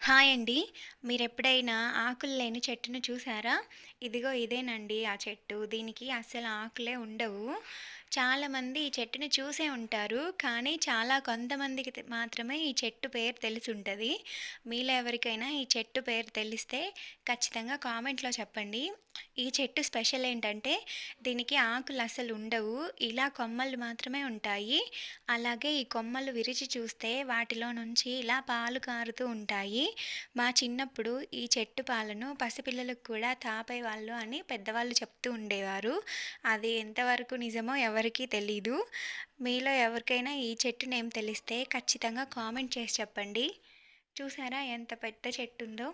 Hi అండి. మీరెప్పుడైనా ఆకులు లేని చెట్టును చూసారా? ఇదిగో ఇదేనండి ఆ చెట్టు. దీనికి అస్సలు ఆకులే ఉండవు. చాలామంది ఈ చెట్టుని చూసే ఉంటారు. కానీ చాలా కొంతమందికి మాత్రమే ఈ చెట్టు పేరు తెలిసుంటది. మీలో ఎవరికైనా ఈ చెట్టు పేరు తెలిస్తే ఖచ్చితంగా కామెంట్‌లో చెప్పండి. ఈ చెట్టు స్పెషల్ ఏంటంటే దీనికి ఆకులు అస్సలు ఉండవు. ఇలా కొమ్మలు మాత్రమే ఉంటాయి. అలాగే ఈ కొమ్మలు విరిచి చూస్తే వాటిలో నుంచి ఇలా పాలు కారుతూ ఉంటాయి. మా చిన్నప్పుడు ఈ చెట్టు పాలను పసిపిల్లలకు కూడా తాపేవాళ్ళు అని పెద్దవాళ్ళు చెప్తూ ఉండేవారు. అది ఎంతవరకు నిజమో ఎవరికీ తెలీదు. మీలో ఎవరికైనా ఈ చెట్టు నేమ్ తెలిస్తే ఖచ్చితంగా కామెంట్ చేసి చెప్పండి. చూసారా ఎంత పెద్ద చెట్టుందో?